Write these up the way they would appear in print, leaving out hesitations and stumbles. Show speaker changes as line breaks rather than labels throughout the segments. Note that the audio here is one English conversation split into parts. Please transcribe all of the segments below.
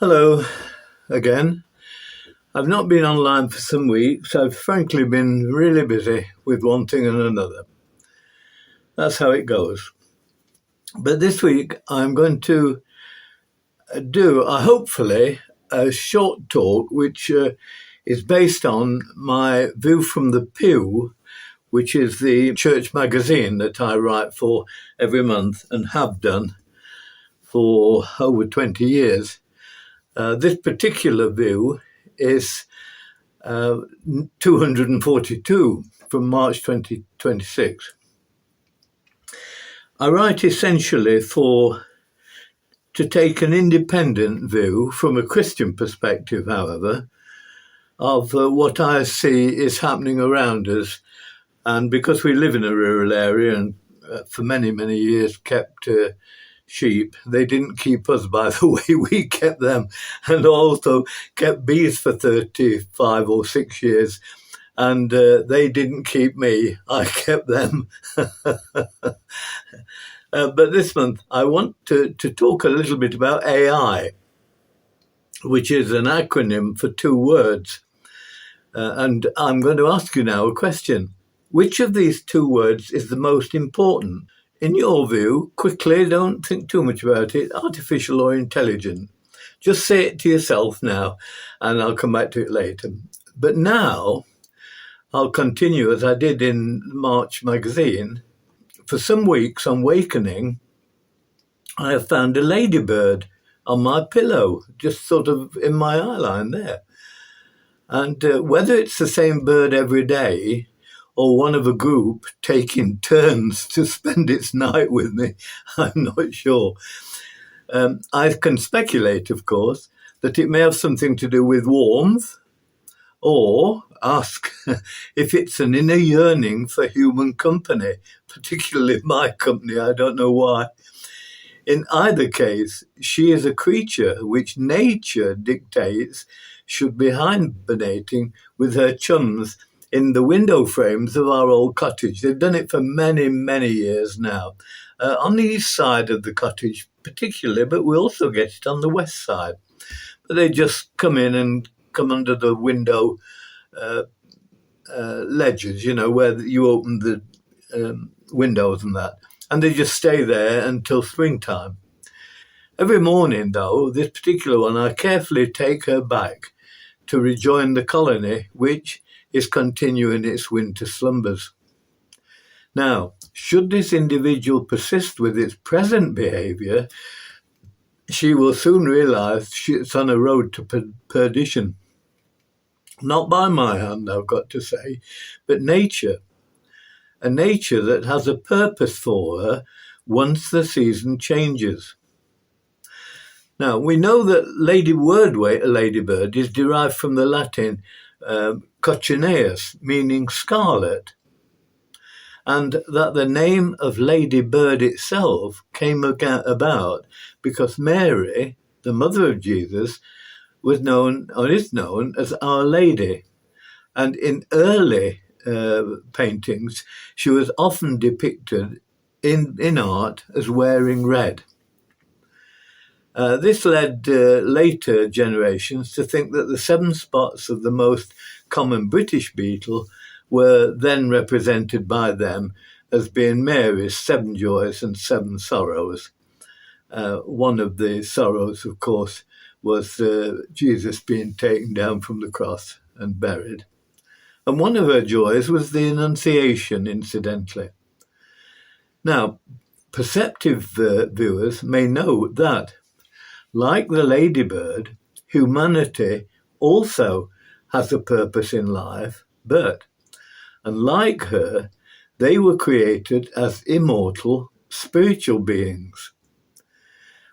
Hello again. I've not been online for some weeks. I've frankly been really busy with one thing and another. That's how it goes. But this week I'm going to do, hopefully, a short talk which is based on my view from the pew, which is the church magazine that I write for every month and have done for over 20 years. This particular view is 242 from March 2026. I write essentially to take an independent view from a Christian perspective, however, of what I see is happening around us. And because we live in a rural area and for many, many years kept sheep, they didn't keep us by the way we kept them, and also kept bees for 35 or 6 years, and they didn't keep me. I kept them. But this month I want to talk a little bit about AI, which is an acronym for two words. And I'm going to ask you now a question. Which of these two words is the most important? In your view, quickly, don't think too much about it, artificial or intelligent. Just say it to yourself now, and I'll come back to it later. But now, I'll continue as I did in March magazine. For some weeks on Wakening, I have found a ladybird on my pillow, just sort of in my eyeline there. And whether it's the same bird every day, or one of a group taking turns to spend its night with me, I'm not sure. I can speculate, of course, that it may have something to do with warmth, or ask if it's an inner yearning for human company, particularly my company. I don't know why. In either case, she is a creature which nature dictates should be hibernating with her chums in the window frames of our old cottage. They've done it for many, many years now. On the east side of the cottage particularly, but we also get it on the west side. But they just come in and come under the window ledges, where you open the windows and that. And they just stay there until springtime. Every morning, though, this particular one, I carefully take her back to rejoin the colony, which is continuing its winter slumbers. Now, should this individual persist with its present behaviour, she will soon realise it's on a road to perdition. Not by my hand, I've got to say, but nature. A nature that has a purpose for her once the season changes. Now, we know that ladybird is derived from the Latin coccineus, meaning scarlet, and that the name of ladybird itself came about because Mary, the mother of Jesus, is known as Our Lady, and in early paintings she was often depicted in art as wearing red. This led later generations to think that the 7 spots of the most common British beetle were then represented by them as being Mary's 7 joys and 7 sorrows. One of the sorrows, of course, was Jesus being taken down from the cross and buried. And one of her joys was the Annunciation, incidentally. Now, perceptive viewers may know that, like the ladybird, humanity also has a purpose in life, but, unlike her, they were created as immortal spiritual beings.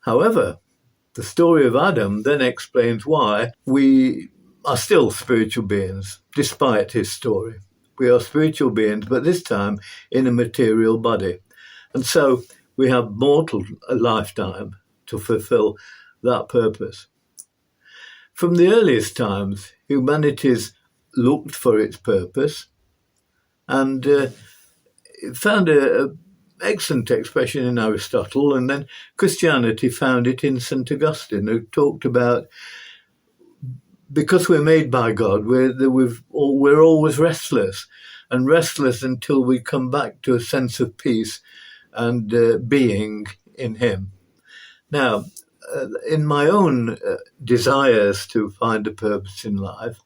However, the story of Adam then explains why we are still spiritual beings, despite his story. We are spiritual beings, but this time in a material body. And so we have mortal lifetime to fulfill that purpose. From the earliest times, humanity's looked for its purpose and found excellent expression in Aristotle, and then Christianity found it in St. Augustine, who talked about, because we're made by God, we're always restless, and restless until we come back to a sense of peace and being in Him. Now, in my own desires to find a purpose in life,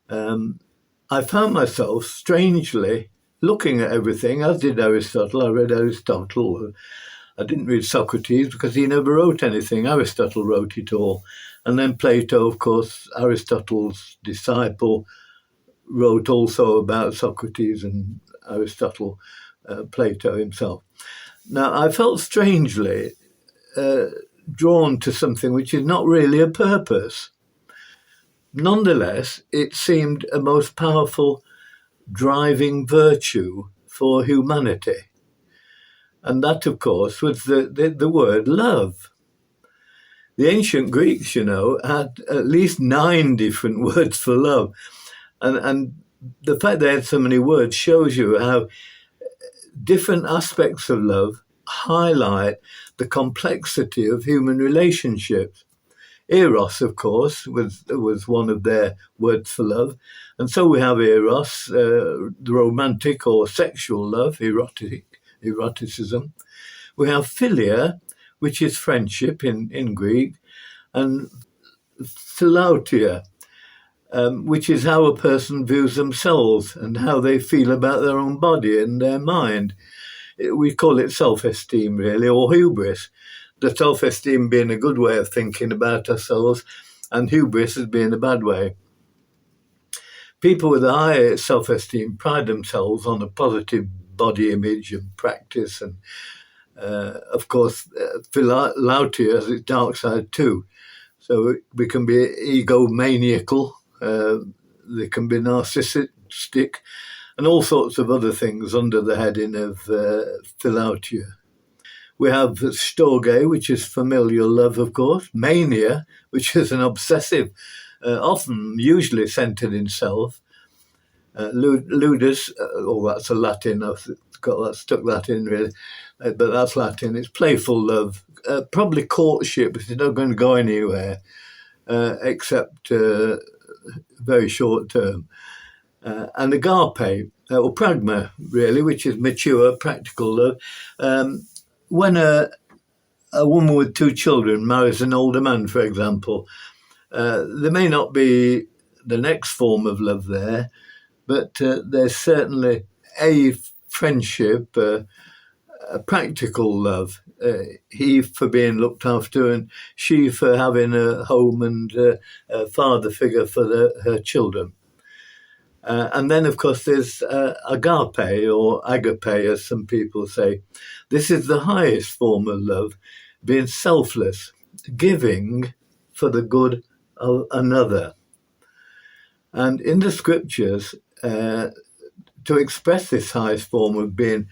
I found myself strangely looking at everything, as did Aristotle. I read Aristotle. I didn't read Socrates because he never wrote anything. Aristotle wrote it all. And then Plato, of course, Aristotle's disciple, wrote also about Socrates and Aristotle, Plato himself. Now, I felt strangely drawn to something which is not really a purpose. Nonetheless, it seemed a most powerful driving virtue for humanity. And that, of course, was the word love. The ancient Greeks, had at least 9 different words for love. And the fact they had so many words shows you how different aspects of love highlight the complexity of human relationships. Eros, of course, was one of their words for love. And so we have Eros, the romantic or sexual love, eroticism. We have philia, which is friendship in Greek, and philautia, which is how a person views themselves and how they feel about their own body and their mind. We call it self-esteem, really, or hubris. The self-esteem being a good way of thinking about ourselves, and hubris as being a bad way. People with a high self-esteem pride themselves on a positive body image and practice, and of course, philautia has its dark side too. So we can be egomaniacal, they can be narcissistic, and all sorts of other things under the heading of philautia. We have storge, which is familial love, of course. Mania, which is an obsessive, usually centered in self. Ludus, that's a Latin. I've stuck that in, really. But that's Latin. It's playful love. Probably courtship, because it's not going to go anywhere, except very short term. And agape, or pragma, really, which is mature, practical love. When a woman with 2 children marries an older man, for example, there may not be the next form of love there, but there's certainly a friendship, a practical love. He for being looked after, and she for having a home and a father figure for her children. And then, of course, there's agape, or agape, as some people say. This is the highest form of love, being selfless, giving for the good of another. And in the scriptures, to express this highest form of being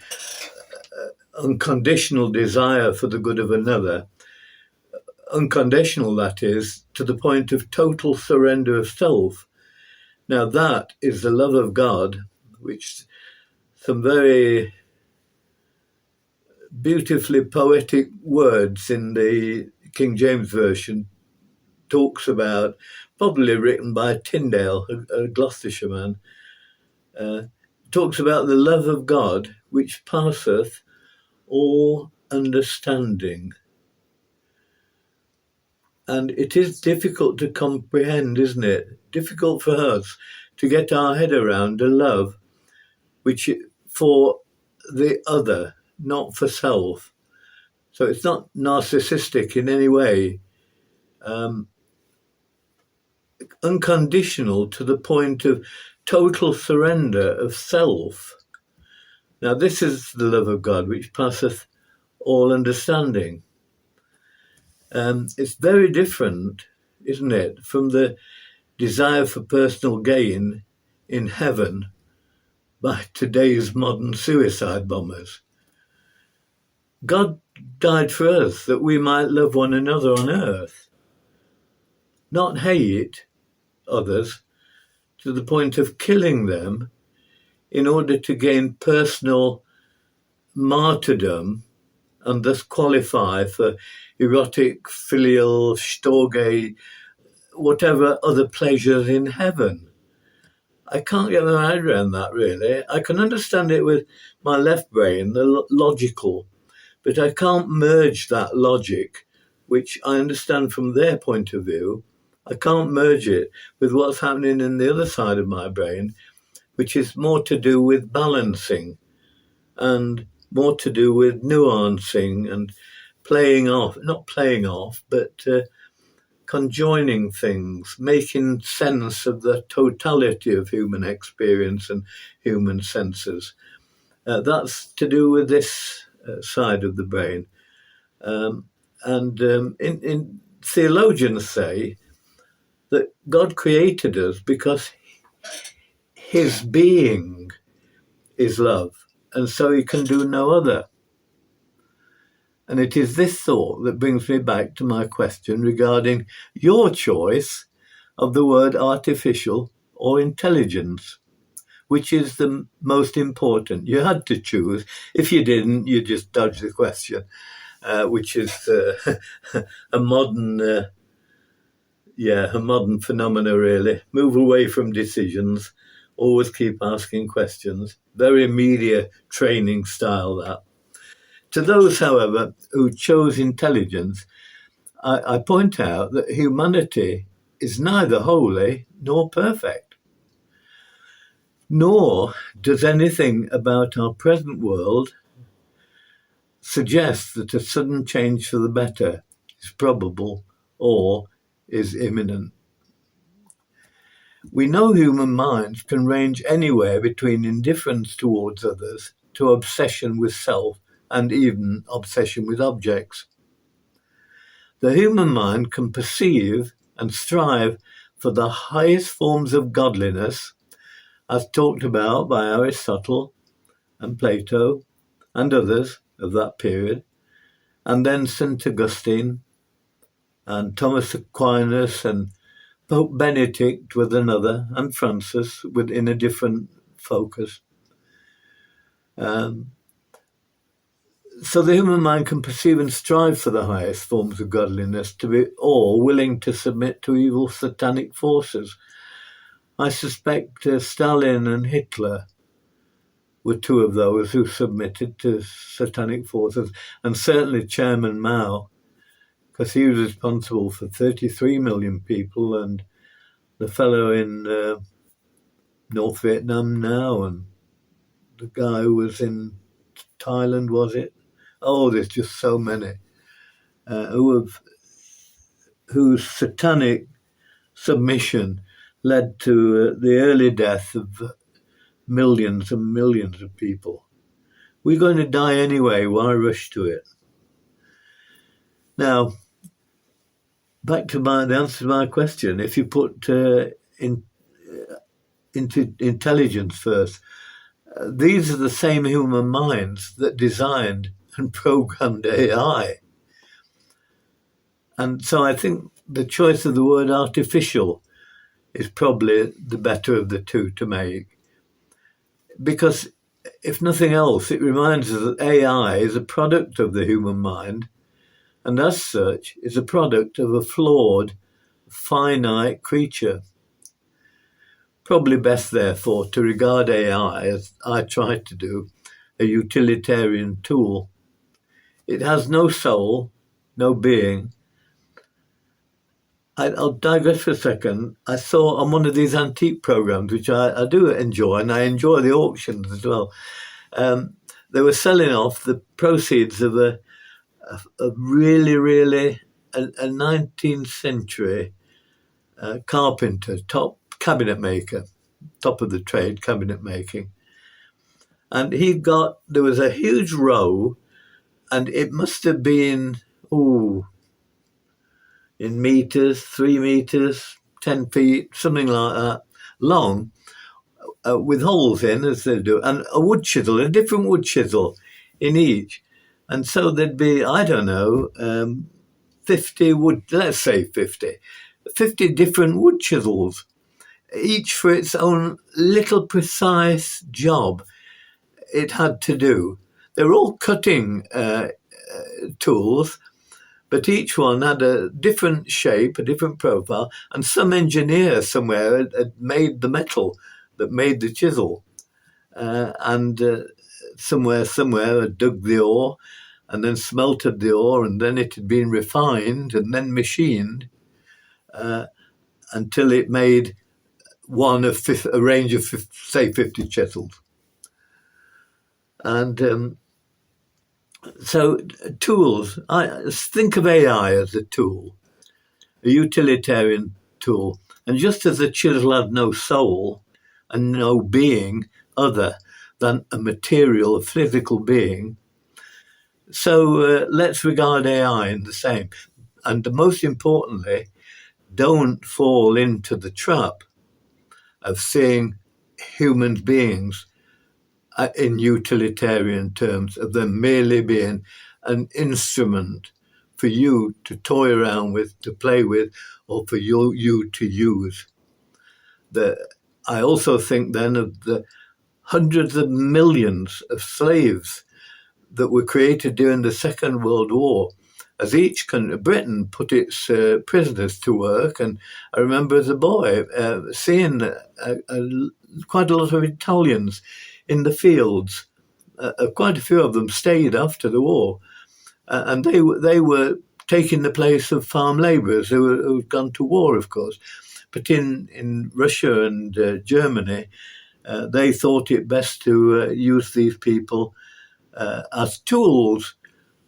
unconditional desire for the good of another, unconditional, that is, to the point of total surrender of self. Now that is the love of God, which some very beautifully poetic words in the King James Version talks about, probably written by Tyndale, a Gloucestershire man, talks about the love of God which passeth all understanding. And it is difficult to comprehend, isn't it? Difficult for us to get our head around a love which for the other, not for self. So it's not narcissistic in any way. Unconditional to the point of total surrender of self. Now this is the love of God which passeth all understanding. It's very different, isn't it, from the desire for personal gain in heaven by today's modern suicide bombers. God died for us that we might love one another on earth, not hate others to the point of killing them in order to gain personal martyrdom and thus qualify for erotic, filial, storge, whatever other pleasures in heaven. I can't get my head around that, really. I can understand it with my left brain, the logical, but I can't merge that logic, which I understand from their point of view. I can't merge it with what's happening in the other side of my brain, which is more to do with balancing and more to do with nuancing and playing off, not playing off, but conjoining things, making sense of the totality of human experience and human senses. That's to do with this side of the brain. In theologians say that God created us because his being is love, and so he can do no other. And it is this thought that brings me back to my question regarding your choice of the word artificial or intelligence. Which is the most important? You had to choose. If you didn't, you just dodged the question, which is a modern phenomena, really. Move away from decisions. Always keep asking questions. Very media training style, that. To those, however, who chose intelligence, I point out that humanity is neither holy nor perfect. Nor does anything about our present world suggest that a sudden change for the better is probable or is imminent. We know human minds can range anywhere between indifference towards others to obsession with self and even obsession with objects. The human mind can perceive and strive for the highest forms of godliness, as talked about by Aristotle and Plato and others of that period, and then St. Augustine and Thomas Aquinas and Pope Benedict with another, and Francis in a different focus. So the human mind can perceive and strive for the highest forms of godliness, to be all willing to submit to evil satanic forces. I suspect Stalin and Hitler were two of those who submitted to satanic forces, and certainly Chairman Mao, because he was responsible for 33 million people, and the fellow in North Vietnam now, and the guy who was in Thailand, was it? Oh, there's just so many whose satanic submission led to the early death of millions and millions of people. We're going to die anyway. Why rush to it? Now, back to the answer to my question. If you put into intelligence first, these are the same human minds that designed and programmed AI. And so I think the choice of the word artificial is probably the better of the two to make. Because if nothing else, it reminds us that AI is a product of the human mind, and as such is a product of a flawed, finite creature. Probably best, therefore, to regard AI, as I try to do, a utilitarian tool. It has no soul, no being. I'll digress for a second. I saw on one of these antique programs, which I do enjoy, and I enjoy the auctions as well. They were selling off the proceeds of a really a 19th century carpenter, top cabinet maker, top of the trade, cabinet making. And there was a huge row, and it must have been, in meters, 3 meters, 10 feet, something like that, long, with holes in, as they do, and a wood chisel, a different wood chisel in each. And so there'd be, 50 let's say 50 different wood chisels, each for its own little precise job it had to do. They're all cutting tools, but each one had a different shape, a different profile, and some engineer somewhere had made the metal that made the chisel. And somewhere had dug the ore and then smelted the ore, and then it had been refined and then machined until it made a range of, say, 50 chisels. And so tools, I think of AI as a tool, a utilitarian tool. And just as a chisel had no soul and no being other than a material, a physical being, so let's regard AI in the same. And most importantly, don't fall into the trap of seeing human beings in utilitarian terms, of them merely being an instrument for you to toy around with, to play with, or for you to use. I also think then of the hundreds of millions of slaves that were created during the Second World War, as each country, Britain put its prisoners to work. And I remember as a boy seeing quite a lot of Italians in the fields. Quite a few of them stayed after the war, and they were taking the place of farm labourers who had gone to war, of course. But in Russia and Germany, they thought it best to use these people as tools,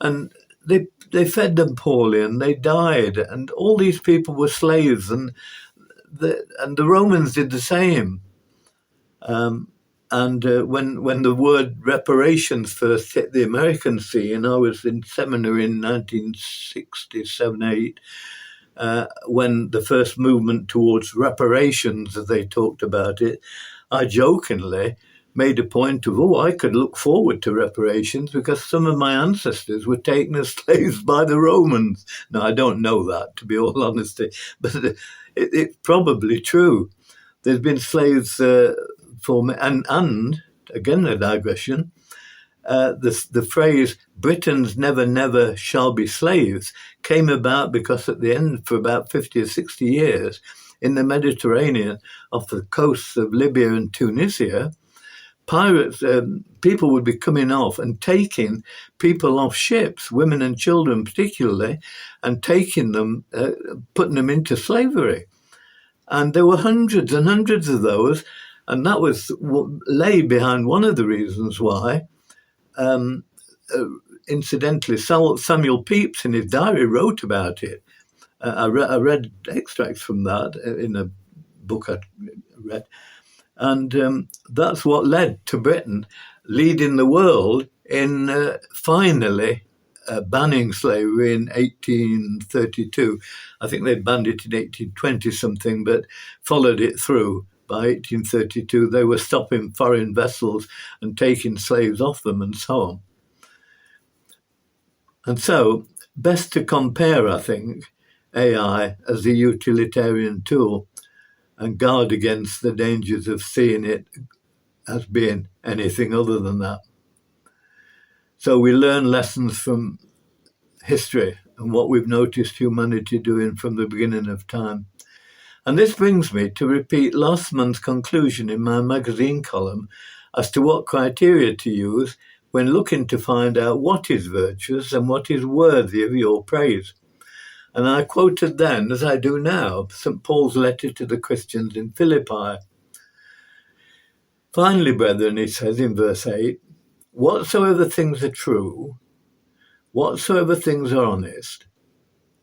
and they fed them poorly and they died, and all these people were slaves, and the Romans did the same. And when the word reparations first hit the American scene, I was in seminary in 1967, 8, when the first movement towards reparations, as they talked about it, I jokingly made a point of, I could look forward to reparations because some of my ancestors were taken as slaves by the Romans. Now, I don't know that, to be all honesty, but it's probably true. There's been slaves and again, a digression, the phrase Britons never shall be slaves came about because at the end, for about 50 or 60 years, in the Mediterranean, off the coasts of Libya and Tunisia, pirates, people would be coming off and taking people off ships, women and children particularly, and taking them, putting them into slavery. And there were hundreds and hundreds of those, and that was what lay behind one of the reasons why, incidentally, Samuel Pepys in his diary wrote about it. I read extracts from that in a book I read. And that's what led to Britain leading the world in finally banning slavery in 1832. I think they banned it in 1820 something, but followed it through. By 1832, they were stopping foreign vessels and taking slaves off them and so on. And so, best to compare, I think, AI as a utilitarian tool and guard against the dangers of seeing it as being anything other than that. So we learn lessons from history and what we've noticed humanity doing from the beginning of time. And this brings me to repeat last month's conclusion in my magazine column as to what criteria to use when looking to find out what is virtuous and what is worthy of your praise. And I quoted then, as I do now, St. Paul's letter to the Christians in Philippi. Finally, brethren, he says in verse 8, whatsoever things are true, whatsoever things are honest,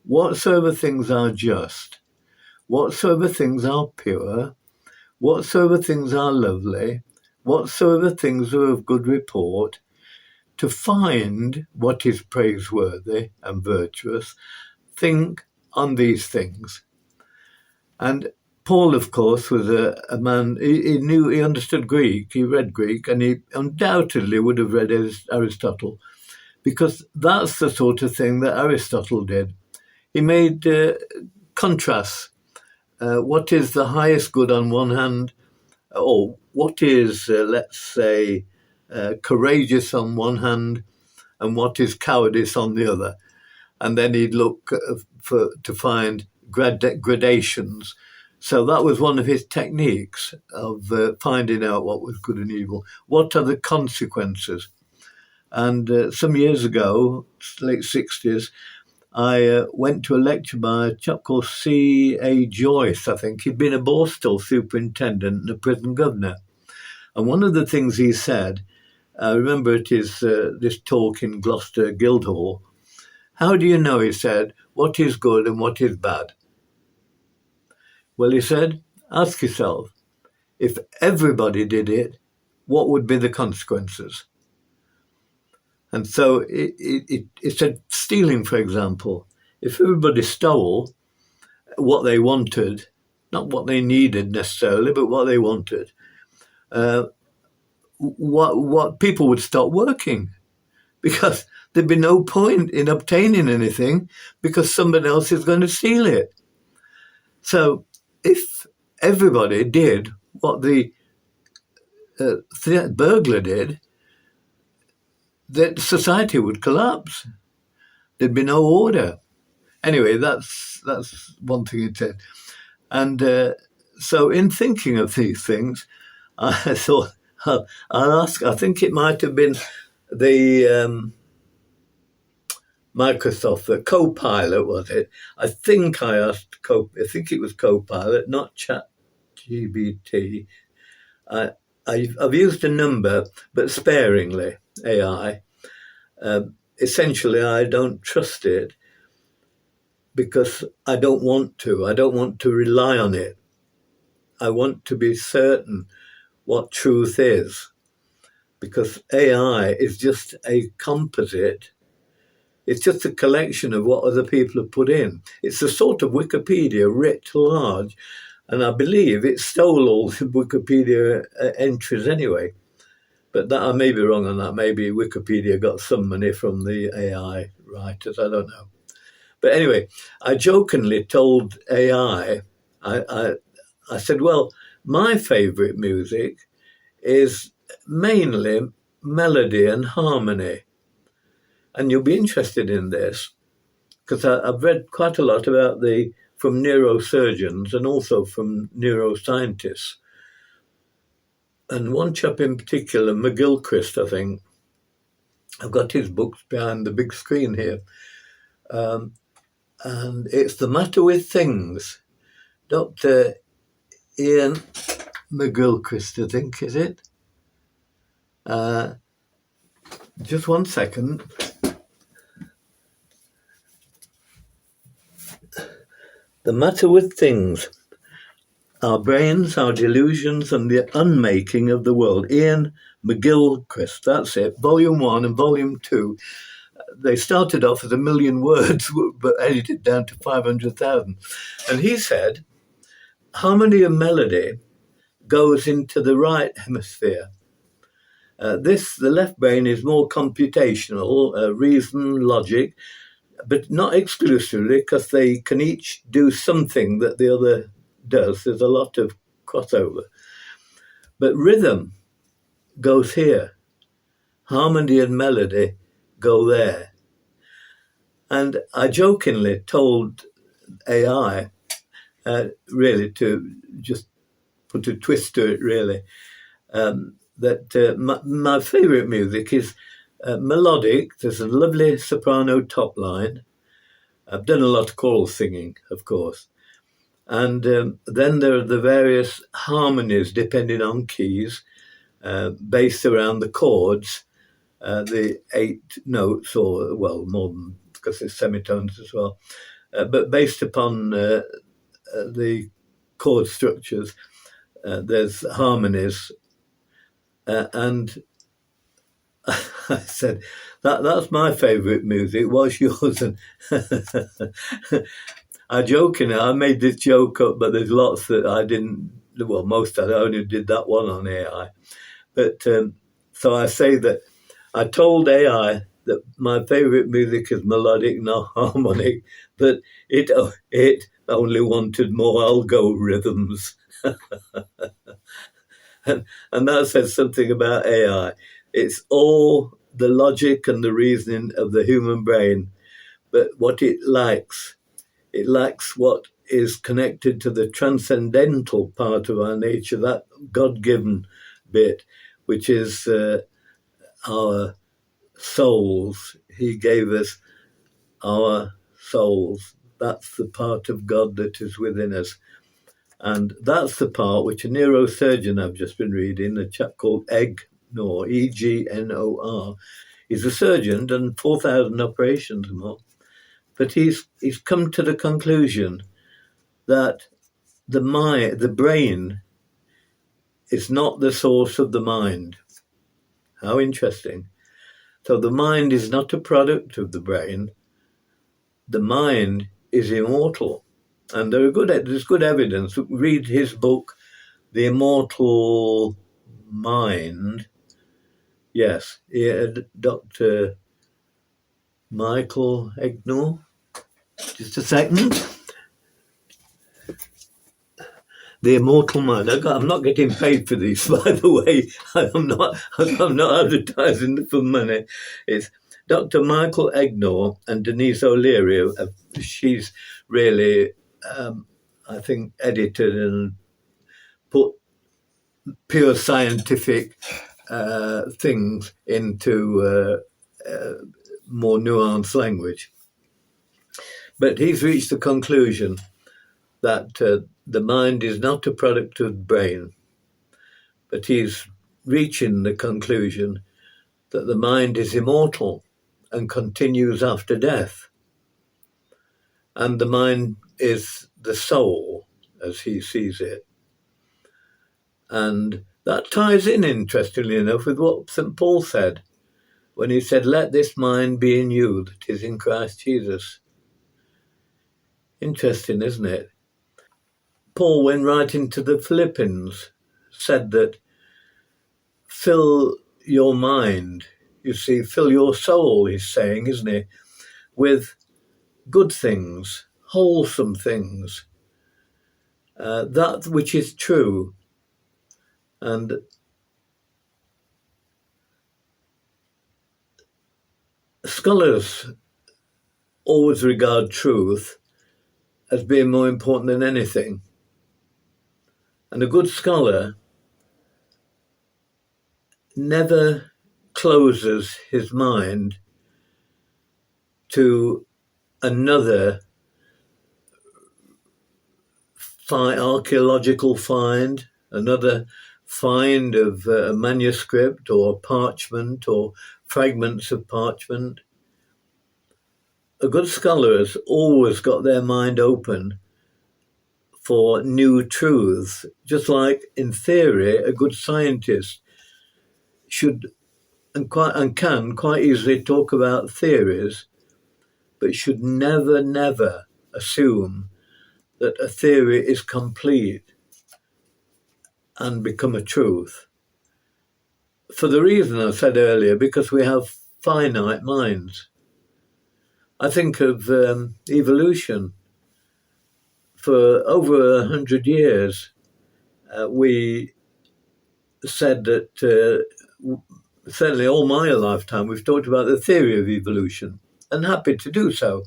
whatsoever things are just, whatsoever things are pure, whatsoever things are lovely, whatsoever things are of good report, to find what is praiseworthy and virtuous, think on these things. And Paul, of course, was a man, he understood Greek, he read Greek, and he undoubtedly would have read Aristotle, because that's the sort of thing that Aristotle did. He made contrasts. What is the highest good on one hand, or what is, let's say, courageous on one hand and what is cowardice on the other. And then he'd look to find gradations. So that was one of his techniques of finding out what was good and evil. What are the consequences? And some years ago, late 60s, I went to a lecture by a chap called C.A. Joyce, I think. He'd been a Borstal superintendent and a prison governor. And one of the things he said, I remember it is this talk in Gloucester Guildhall. How do you know, he said, what is good and what is bad? Well, he said, ask yourself, if everybody did it, what would be the consequences? And so it said stealing, for example. If everybody stole what they wanted, not what they needed necessarily, but what they wanted, what people would stop working, because there'd be no point in obtaining anything because somebody else is going to steal it. So if everybody did what the burglar did, that society would collapse. There'd be no order. Anyway, that's one thing it said. And so in thinking of these things, I thought, I'll ask, I think it might have been the Microsoft, the Copilot, was it? I think I asked, I think it was Copilot, not ChatGPT. I've used a number, but sparingly, AI. Essentially, I don't trust it because I don't want to. I don't want to rely on it. I want to be certain what truth is, because AI is just a composite. It's just a collection of what other people have put in. It's a sort of Wikipedia writ large, and I believe it stole all the Wikipedia entries anyway. But that, I may be wrong on that. Maybe Wikipedia got some money from the AI writers. I don't know. But anyway, I jokingly told AI, I said, well, my favourite music is mainly melody and harmony. And you'll be interested in this, because I've read quite a lot about from neurosurgeons and also from neuroscientists. And one chap in particular, McGilchrist, I think, I've got his books behind the big screen here. And it's The Matter with Things. Dr. Ian McGilchrist, I think, is it? Just one second. The Matter with Things. Our Brains, Our Delusions, and the Unmaking of the World. Ian McGilchrist, that's it. Volume 1 and Volume 2. They started off as 1 million words, but edited down to 500,000. And he said, harmony and melody goes into the right hemisphere. The left brain is more computational, reason, logic, but not exclusively, because they can each do something that the other does. There's a lot of crossover. But rhythm goes here. Harmony and melody go there. And I jokingly told AI, really, to just put a twist to it, really, that my favourite music is melodic. There's a lovely soprano top line. I've done a lot of choral singing, of course. And then there are the various harmonies depending on keys, based around the chords, the 8 notes, or, well, more than, because there's semitones as well, but based upon the chord structures, there's harmonies. And I said, that's my favourite music. What's yours? And I made this joke up, but there's lots that I didn't, well, most I only did that one on AI. But so I say that I told AI that my favourite music is melodic, not harmonic, but it only wanted more algorithms. And that says something about AI. It's all the logic and the reasoning of the human brain. But what it lacks what is connected to the transcendental part of our nature, that God-given bit, which is our souls. He gave us our souls. That's the part of God that is within us. And that's the part which a neurosurgeon I've just been reading, a chap called Egnor, Egnor. He's a surgeon, done 4,000 operations and more. But he's come to the conclusion that the brain is not the source of the mind. How interesting. So the mind is not a product of the brain. The mind is immortal. And there's good evidence. Read his book, The Immortal Mind. Yes, Dr. Michael Egnor. Just a second. The Immortal Mind. I'm not getting paid for these, by the way. I'm not advertising for money. It's Dr. Michael Egnor and Denise O'Leary. She's really, I think, edited and put pure scientific things into more nuanced language. But he's reached the conclusion that the mind is not a product of the brain, but he's reaching the conclusion that the mind is immortal and continues after death. And the mind is the soul, as he sees it. And that ties in, interestingly enough, with what St. Paul said when he said, "Let this mind be in you that is in Christ Jesus." Interesting, isn't it? Paul, when writing to the Philippians, said that fill your mind, you see, fill your soul, he's saying, isn't he, with good things, wholesome things, that which is true. And scholars always regard truth as being more important than anything. And a good scholar never closes his mind to another archaeological find, another find of a manuscript or parchment or fragments of parchment. A good scholar has always got their mind open for new truths, just like in theory, a good scientist should and can quite easily talk about theories, but should never assume that a theory is complete and become a truth. For the reason I said earlier, because we have finite minds. I think of evolution. For over 100 years, we said that, certainly all my lifetime, we've talked about the theory of evolution, and happy to do so,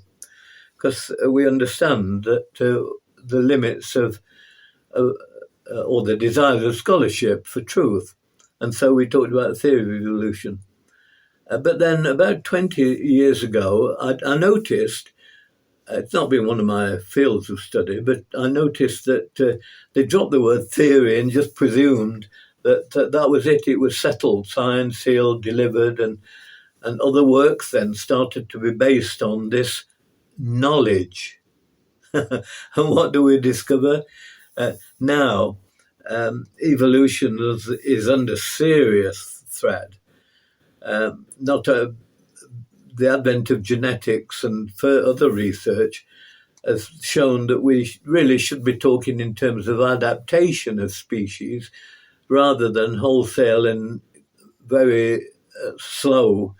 because we understand that the limits of or the desires of scholarship for truth. And so we talked about the theory of evolution. But then about 20 years ago, I noticed, it's not been one of my fields of study, but I noticed that they dropped the word theory and just presumed that that was it. It was settled, signed, sealed, delivered, and other works then started to be based on this knowledge. And what do we discover? Now, evolution is under serious threat. The advent of genetics and other research has shown that we really should be talking in terms of adaptation of species rather than wholesale and very slow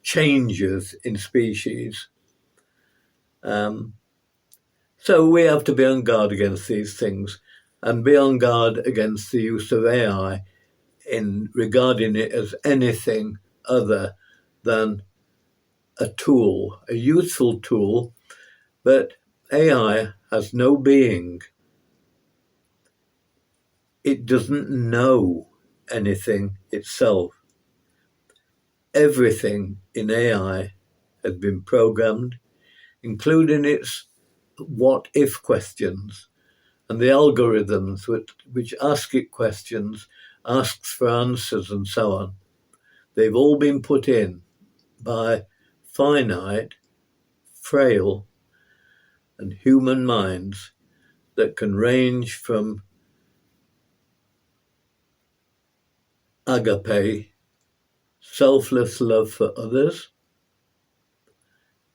changes in species. So we have to be on guard against these things and be on guard against the use of AI in regarding it as anything other than a tool, a useful tool, but AI has no being. It doesn't know anything itself. Everything in AI has been programmed, including its what-if questions and the algorithms which ask it questions, asks for answers and so on. They've all been put in by finite, frail, and human minds that can range from agape, selfless love for others,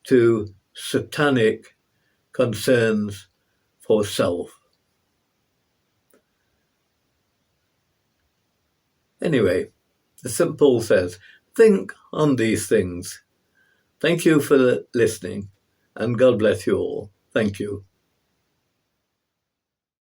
to satanic concerns for self. Anyway, as St. Paul says, think on these things. Thank you for listening, and God bless you all. Thank you.